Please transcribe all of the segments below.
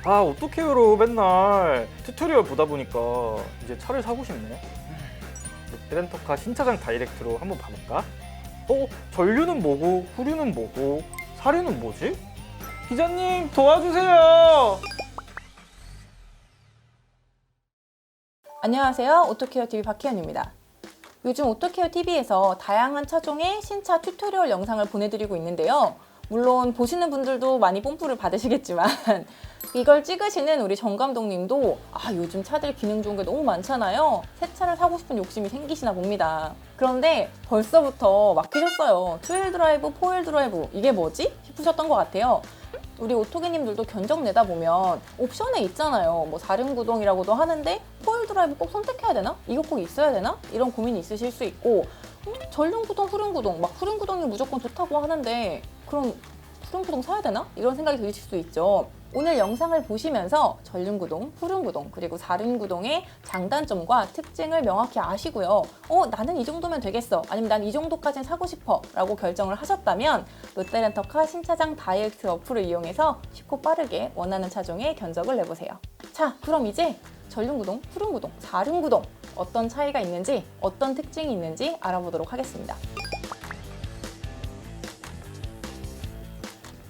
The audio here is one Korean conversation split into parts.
아 어떡해요 맨날 튜토리얼 보다 보니까 이제 차를 사고 싶네. 롯데렌터카 신차장 다이렉트로 한번 봐볼까? 전류는 뭐고 후류는 뭐고 사륜은 뭐지? 기자님 도와주세요. 안녕하세요. 오토케어TV 박희연입니다. 요즘 오토케어TV에서 다양한 차종의 신차 튜토리얼 영상을 보내드리고 있는데요. 물론 보시는 분들도 많이 뽐뿌를 받으시겠지만 이걸 찍으시는 우리 정 감독님도 요즘 차들 기능 좋은 게 너무 많잖아요. 새 차를 사고 싶은 욕심이 생기시나 봅니다. 그런데 벌써부터 막히셨어요. 2휠 드라이브, 4휠 드라이브 이게 뭐지? 싶으셨던 것 같아요. 우리 오토개님들도 견적 내다 보면 옵션에 있잖아요. 뭐 사륜구동이라고도 하는데 4휠 드라이브 꼭 선택해야 되나? 이거 꼭 있어야 되나? 이런 고민이 있으실 수 있고 전륜구동, 후륜구동 막 후륜구동이 무조건 좋다고 하는데 그럼 후륜구동 사야 되나? 이런 생각이 드실 수 있죠. 오늘 영상을 보시면서 전륜구동, 후륜구동, 그리고 사륜구동의 장단점과 특징을 명확히 아시고요. 나는 이 정도면 되겠어. 아니면 난 이 정도까지는 사고 싶어. 라고 결정을 하셨다면 롯데렌터카 신차장 다이렉트 어플을 이용해서 쉽고 빠르게 원하는 차종의 견적을 내보세요. 자, 그럼 이제 전륜구동, 후륜구동, 사륜구동 어떤 차이가 있는지, 어떤 특징이 있는지 알아보도록 하겠습니다.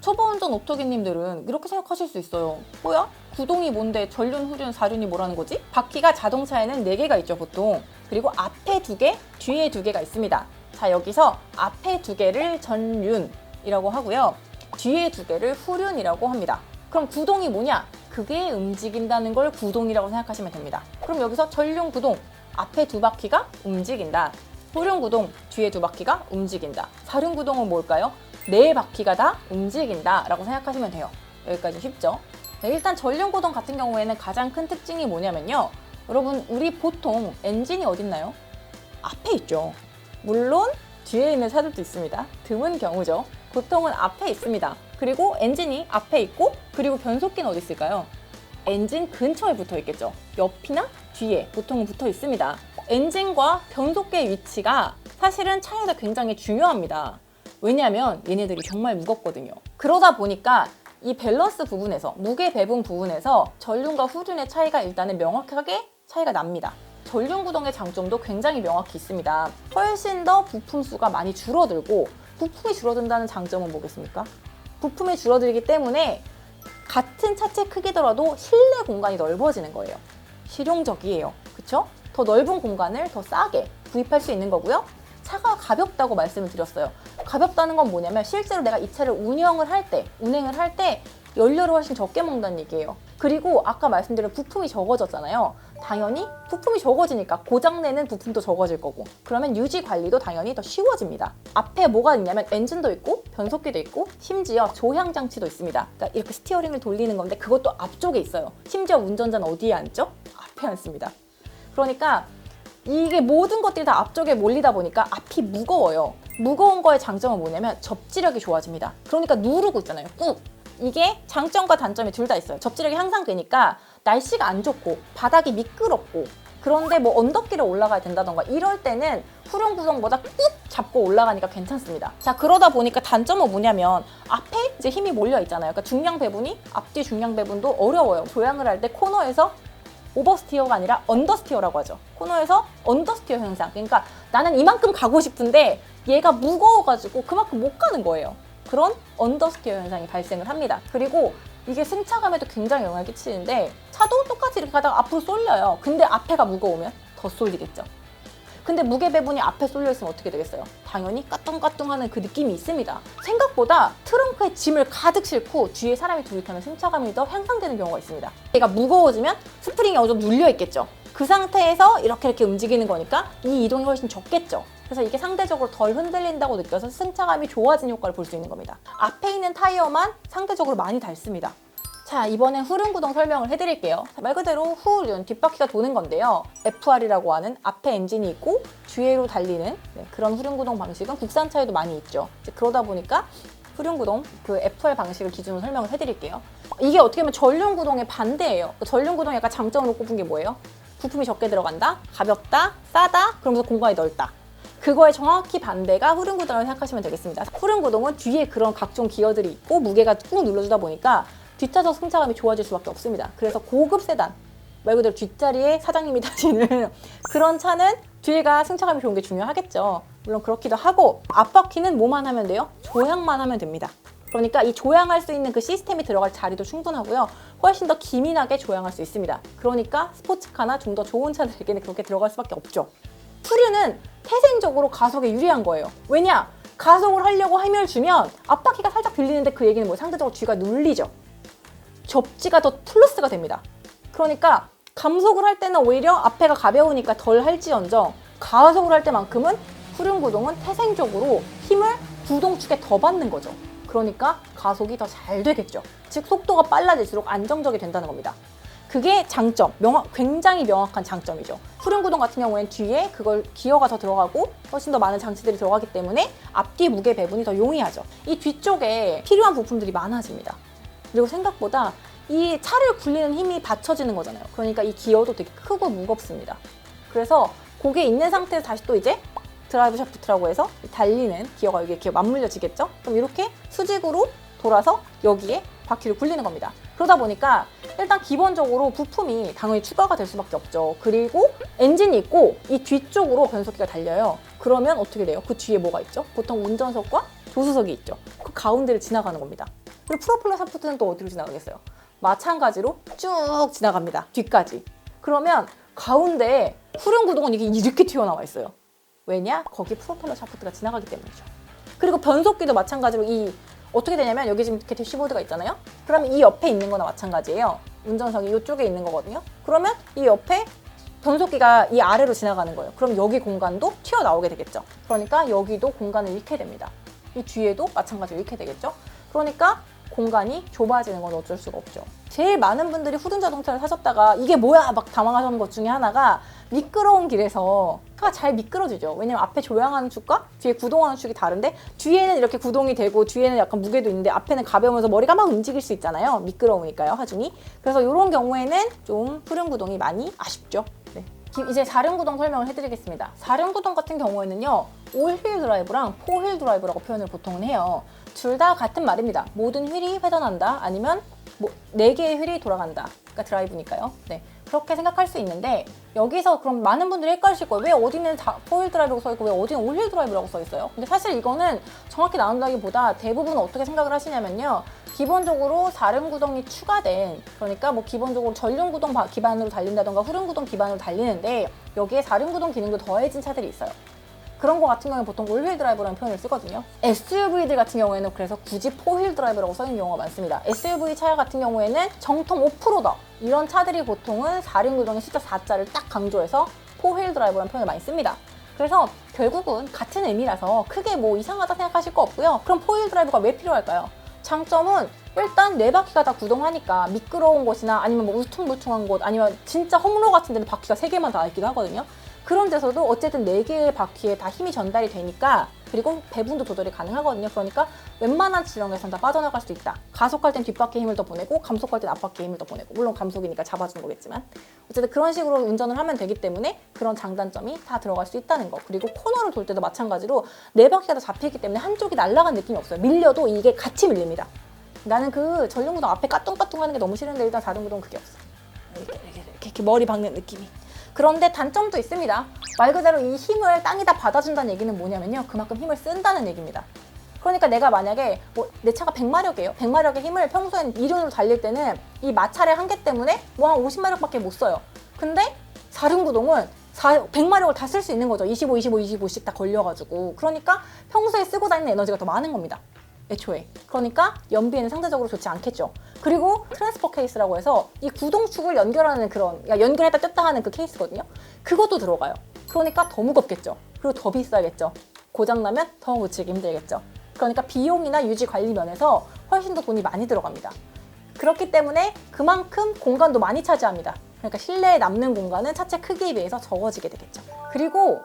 초보 운전 오토기님들은 이렇게 생각하실 수 있어요. 뭐야? 구동이 뭔데 전륜, 후륜, 사륜이 뭐라는 거지? 바퀴가 자동차에는 4개가 있죠, 보통. 그리고 앞에 2개, 뒤에 2개가 있습니다. 자, 여기서 앞에 2개를 전륜이라고 하고요. 뒤에 2개를 후륜이라고 합니다. 그럼 구동이 뭐냐? 그게 움직인다는 걸 구동이라고 생각하시면 됩니다. 그럼 여기서 전륜 구동, 앞에 2바퀴가 움직인다. 후륜 구동, 뒤에 2바퀴가 움직인다. 사륜 구동은 뭘까요? 4바퀴가 다 움직인다 라고 생각하시면 돼요. 여기까지 쉽죠? 네, 일단 전륜구동 같은 경우에는 가장 큰 특징이 뭐냐면요. 여러분, 우리 보통 엔진이 어딨나요? 앞에 있죠. 물론 뒤에 있는 차들도 있습니다. 드문 경우죠. 보통은 앞에 있습니다. 그리고 엔진이 앞에 있고, 그리고 변속기는 어디 있을까요? 엔진 근처에 붙어 있겠죠. 옆이나 뒤에 보통은 붙어 있습니다. 엔진과 변속기의 위치가 사실은 차에서 굉장히 중요합니다. 왜냐하면 얘네들이 정말 무겁거든요. 그러다 보니까 이 밸런스 부분에서, 무게 배분 부분에서 전륜과 후륜의 차이가 일단은 명확하게 차이가 납니다. 전륜구동의 장점도 굉장히 명확히 있습니다. 훨씬 더 부품 수가 많이 줄어들고, 부품이 줄어든다는 장점은 뭐겠습니까? 부품이 줄어들기 때문에 같은 차체 크기더라도 실내 공간이 넓어지는 거예요. 실용적이에요. 그쵸? 더 넓은 공간을 더 싸게 구입할 수 있는 거고요. 차가 가볍다고 말씀을 드렸어요. 가볍다는 건 뭐냐면 실제로 내가 이 차를 운행을 할 때 연료를 훨씬 적게 먹는다는 얘기예요. 그리고 아까 말씀드린 부품이 적어졌잖아요. 당연히 부품이 적어지니까 고장내는 부품도 적어질 거고, 그러면 유지 관리도 당연히 더 쉬워집니다. 앞에 뭐가 있냐면 엔진도 있고 변속기도 있고 심지어 조향 장치도 있습니다. 그러니까 이렇게 스티어링을 돌리는 건데 그것도 앞쪽에 있어요. 심지어 운전자는 어디에 앉죠? 앞에 앉습니다. 그러니까 이게 모든 것들이 다 앞쪽에 몰리다 보니까 앞이 무거워요. 무거운 거의 장점은 뭐냐면 접지력이 좋아집니다. 그러니까 누르고 있잖아요. 꾹. 이게 장점과 단점이 둘 다 있어요. 접지력이 향상되니까 날씨가 안 좋고 바닥이 미끄럽고, 그런데 뭐 언덕길을 올라가야 된다던가 이럴 때는 후륜 구동보다 꾹 잡고 올라가니까 괜찮습니다. 자, 그러다 보니까 단점은 뭐냐면 앞에 이제 힘이 몰려 있잖아요. 그러니까 중량 배분이, 앞뒤 중량 배분도 어려워요. 조향을 할 때 코너에서 오버스티어가 아니라 언더스티어라고 하죠. 코너에서 언더스티어 현상. 그러니까 나는 이만큼 가고 싶은데 얘가 무거워가지고 그만큼 못 가는 거예요. 그런 언더스티어 현상이 발생을 합니다. 그리고 이게 승차감에도 굉장히 영향을 끼치는데, 차도 똑같이 이렇게 가다가 앞으로 쏠려요. 근데 앞에가 무거우면 더 쏠리겠죠. 근데 무게 배분이 앞에 쏠려 있으면 어떻게 되겠어요? 당연히 까뚱까뚱하는 그 느낌이 있습니다. 생각보다 트렁크에 짐을 가득 싣고 뒤에 사람이 둘 이렇게 하면 승차감이 더 향상되는 경우가 있습니다. 얘가 무거워지면 스프링이 어느 정도 눌려 있겠죠. 그 상태에서 이렇게 움직이는 거니까 이 이동이 훨씬 적겠죠. 그래서 이게 상대적으로 덜 흔들린다고 느껴서 승차감이 좋아진 효과를 볼 수 있는 겁니다. 앞에 있는 타이어만 상대적으로 많이 닳습니다. 자, 이번엔 후륜구동 설명을 해드릴게요. 말 그대로 후륜, 뒷바퀴가 도는 건데요. FR이라고 하는 앞에 엔진이 있고 뒤로 달리는 그런 후륜구동 방식은 국산차에도 많이 있죠. 그러다 보니까 후륜구동, 그 FR 방식을 기준으로 설명을 해드릴게요. 이게 어떻게 보면 전륜구동의 반대예요. 전륜구동의 약간 장점으로 꼽은 게 뭐예요? 부품이 적게 들어간다, 가볍다, 싸다, 그러면서 공간이 넓다. 그거에 정확히 반대가 후륜구동이라고 생각하시면 되겠습니다. 후륜구동은 뒤에 그런 각종 기어들이 있고 무게가 꾹 눌러주다 보니까 뒷좌석 승차감이 좋아질 수밖에 없습니다. 그래서 고급 세단, 말 그대로 뒷자리에 사장님이 타시는 그런 차는 뒤가 승차감이 좋은 게 중요하겠죠. 물론 그렇기도 하고 앞바퀴는 뭐만 하면 돼요? 조향만 하면 됩니다. 그러니까 이 조향할 수 있는 그 시스템이 들어갈 자리도 충분하고요. 훨씬 더 기민하게 조향할 수 있습니다. 그러니까 스포츠카나 좀 더 좋은 차들에게는 그렇게 들어갈 수밖에 없죠. 후륜은 태생적으로 가속에 유리한 거예요. 왜냐? 가속을 하려고 힘을 주면 앞바퀴가 살짝 들리는데 그 얘기는 뭐 상대적으로 뒤가 눌리죠. 접지가 더 플러스가 됩니다. 그러니까 감속을 할 때는 오히려 앞에가 가벼우니까 덜 할지언정 가속을 할 때만큼은 후륜 구동은 태생적으로 힘을 구동축에 더 받는 거죠. 그러니까 가속이 더 잘 되겠죠. 즉 속도가 빨라질수록 안정적이 된다는 겁니다. 그게 장점, 굉장히 명확한 장점이죠. 후륜 구동 같은 경우에는 뒤에 그걸 기어가 더 들어가고 훨씬 더 많은 장치들이 들어가기 때문에 앞뒤 무게 배분이 더 용이하죠. 이 뒤쪽에 필요한 부품들이 많아집니다. 그리고 생각보다 이 차를 굴리는 힘이 받쳐지는 거잖아요. 그러니까 이 기어도 되게 크고 무겁습니다. 그래서 그게 있는 상태에서 다시 또 이제 드라이브 샤프트라고 해서 달리는 기어가 여기 이렇게 맞물려지겠죠? 그럼 이렇게 수직으로 돌아서 여기에 바퀴를 굴리는 겁니다. 그러다 보니까 일단 기본적으로 부품이 당연히 추가가 될 수밖에 없죠. 그리고 엔진이 있고 이 뒤쪽으로 변속기가 달려요. 그러면 어떻게 돼요? 그 뒤에 뭐가 있죠? 보통 운전석과 조수석이 있죠. 그 가운데를 지나가는 겁니다. 그리고 프로펠러 샤프트는 또 어디로 지나가겠어요? 마찬가지로 쭉 지나갑니다. 뒤까지. 그러면 가운데에 후륜 구동은 이게 이렇게 튀어나와 있어요. 왜냐? 거기 프로펠러 샤프트가 지나가기 때문이죠. 그리고 변속기도 마찬가지로 어떻게 되냐면 여기 지금 이렇게 대시보드가 있잖아요. 그러면 이 옆에 있는 거나 마찬가지예요. 운전석이 이쪽에 있는 거거든요. 그러면 이 옆에 변속기가 이 아래로 지나가는 거예요. 그럼 여기 공간도 튀어나오게 되겠죠. 그러니까 여기도 공간을 잃게 됩니다. 이 뒤에도 마찬가지로 잃게 되겠죠. 그러니까 공간이 좁아지는 건 어쩔 수가 없죠. 제일 많은 분들이 후륜 자동차를 사셨다가 이게 뭐야 막 당황하는 것 중에 하나가 미끄러운 길에서 차가 잘 미끄러지죠. 왜냐면 앞에 조향하는 축과 뒤에 구동하는 축이 다른데 뒤에는 이렇게 구동이 되고 뒤에는 약간 무게도 있는데 앞에는 가벼우면서 머리가 막 움직일 수 있잖아요. 미끄러우니까요, 하중이. 그래서 이런 경우에는 좀 후륜 구동이 많이 아쉽죠. 네. 이제 4륜 구동 설명을 해드리겠습니다. 4륜 구동 같은 경우에는요, 올휠 드라이브랑 포휠 드라이브라고 표현을 보통은 해요. 둘 다 같은 말입니다. 모든 휠이 회전한다, 아니면 4개의 휠이 돌아간다. 그러니까 드라이브니까요. 네. 그렇게 생각할 수 있는데 여기서 그럼 많은 분들이 헷갈리실 거예요. 왜 어디는 포휠 드라이브라고 써있고 왜 어디는 올휠 드라이브라고 써있어요? 근데 사실 이거는 정확히 나눈다기보다 대부분 어떻게 생각을 하시냐면요. 기본적으로 4륜 구동이 추가된, 그러니까 뭐 기본적으로 전륜 구동 기반으로 달린다던가 후륜 구동 기반으로 달리는데 여기에 4륜 구동 기능도 더해진 차들이 있어요. 그런 거 같은 경우는 보통 올휠 드라이브라는 표현을 쓰거든요. SUV들 같은 경우에는 그래서 굳이 포휠 드라이브라고 써있는 경우가 많습니다. SUV 차 같은 경우에는 정통 오프로더 이런 차들이 보통은 4륜 구동의 숫자 4자를 딱 강조해서 포휠 드라이브라는 표현을 많이 씁니다. 그래서 결국은 같은 의미라서 크게 뭐 이상하다 생각하실 거 없고요. 그럼 포휠 드라이브가 왜 필요할까요? 장점은 일단 4바퀴가 다 구동하니까 미끄러운 곳이나 아니면 뭐 울퉁불퉁한 곳 아니면 진짜 험로 같은 데는 바퀴가 3개만 다 있기도 하거든요. 그런 데서도 어쨌든 4개의 바퀴에 다 힘이 전달이 되니까, 그리고 배분도 조절이 가능하거든요. 그러니까 웬만한 지렁에선 다 빠져나갈 수 있다. 가속할 땐 뒷바퀴에 힘을 더 보내고 감속할 땐 앞바퀴에 힘을 더 보내고, 물론 감속이니까 잡아주는 거겠지만 어쨌든 그런 식으로 운전을 하면 되기 때문에 그런 장단점이 다 들어갈 수 있다는 거. 그리고 코너를 돌 때도 마찬가지로 4바퀴가 다 잡히기 때문에 한쪽이 날아간 느낌이 없어요. 밀려도 이게 같이 밀립니다. 나는 그 전륜구동 앞에 까뚱까뚱 하는 게 너무 싫은데 일단 4륜구동은 그게 없어. 이렇게 머리 박는 느낌이. 그런데 단점도 있습니다. 말 그대로 이 힘을 땅에다 받아준다는 얘기는 뭐냐면요, 그만큼 힘을 쓴다는 얘기입니다. 그러니까 내가 만약에 내 차가 100마력이에요. 100마력의 힘을 평소엔 2륜으로 달릴 때는 이 마찰의 한계 때문에 뭐 한 50마력밖에 못 써요. 근데 4륜 구동은 100마력을 다 쓸 수 있는 거죠. 25, 25, 25씩 다 걸려가지고. 그러니까 평소에 쓰고 다니는 에너지가 더 많은 겁니다. 애초에. 그러니까 연비에는 상대적으로 좋지 않겠죠. 그리고 트랜스퍼 케이스라고 해서 이 구동축을 연결하는 그런, 연결했다 뗐다 하는 그 케이스거든요. 그것도 들어가요. 그러니까 더 무겁겠죠. 그리고 더 비싸겠죠. 고장나면 더 고치기 힘들겠죠. 그러니까 비용이나 유지 관리 면에서 훨씬 더 돈이 많이 들어갑니다. 그렇기 때문에 그만큼 공간도 많이 차지합니다. 그러니까 실내에 남는 공간은 차체 크기에 비해서 적어지게 되겠죠. 그리고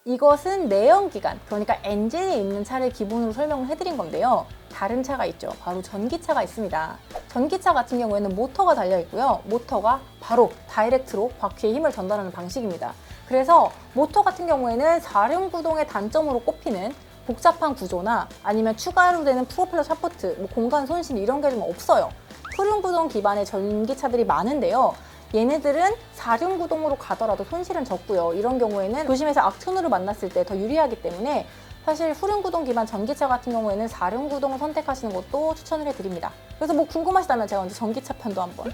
이것은 내연기관, 그러니까 엔진이 있는 차를 기본으로 설명을 해드린 건데요. 다른 차가 있죠. 바로 전기차가 있습니다. 전기차 같은 경우에는 모터가 달려있고요. 모터가 바로 다이렉트로 바퀴에 힘을 전달하는 방식입니다. 그래서 모터 같은 경우에는 4륜 구동의 단점으로 꼽히는 복잡한 구조나 아니면 추가로 되는 프로펠러 샤프트, 공간 손실 이런 게 좀 없어요. 후륜구동 기반의 전기차들이 많은데요. 얘네들은 4륜구동으로 가더라도 손실은 적고요. 이런 경우에는 도심에서 악천후를 만났을 때 더 유리하기 때문에 사실 후륜구동 기반 전기차 같은 경우에는 4륜구동을 선택하시는 것도 추천을 해드립니다. 그래서 뭐 궁금하시다면 제가 언제 전기차 편도 한번.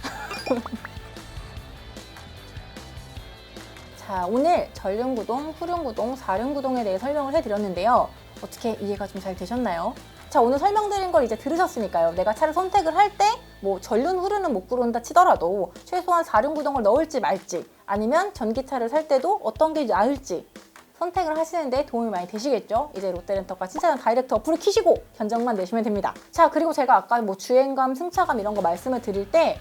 자, 오늘 전륜구동, 후륜구동, 4륜구동에 대해 설명을 해드렸는데요. 어떻게 이해가 좀 잘 되셨나요? 자, 오늘 설명드린 걸 이제 들으셨으니까요. 내가 차를 선택을 할 때 뭐 전륜, 후륜은 못 고른다 치더라도 최소한 4륜구동을 넣을지 말지 아니면 전기차를 살 때도 어떤 게 나을지 선택을 하시는데 도움이 많이 되시겠죠? 이제 롯데렌터카 신차장 다이렉트 어플을 키시고 견적만 내시면 됩니다. 자, 그리고 제가 아까 뭐 주행감, 승차감 이런 거 말씀을 드릴 때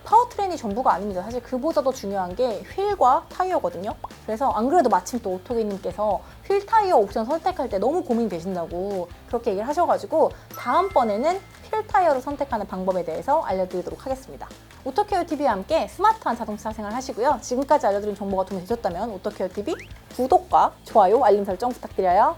파워트레인이 전부가 아닙니다. 사실 그보다도 중요한 게 휠과 타이어거든요. 그래서 안 그래도 마침 또 오토게님께서 휠 타이어 옵션 선택할 때 너무 고민되신다고 그렇게 얘기를 하셔가지고 다음번에는 휠 타이어를 선택하는 방법에 대해서 알려드리도록 하겠습니다. 오토케어TV와 함께 스마트한 자동차 생활 하시고요. 지금까지 알려드린 정보가 도움이 되셨다면 오토케어TV 구독과 좋아요, 알림 설정 부탁드려요.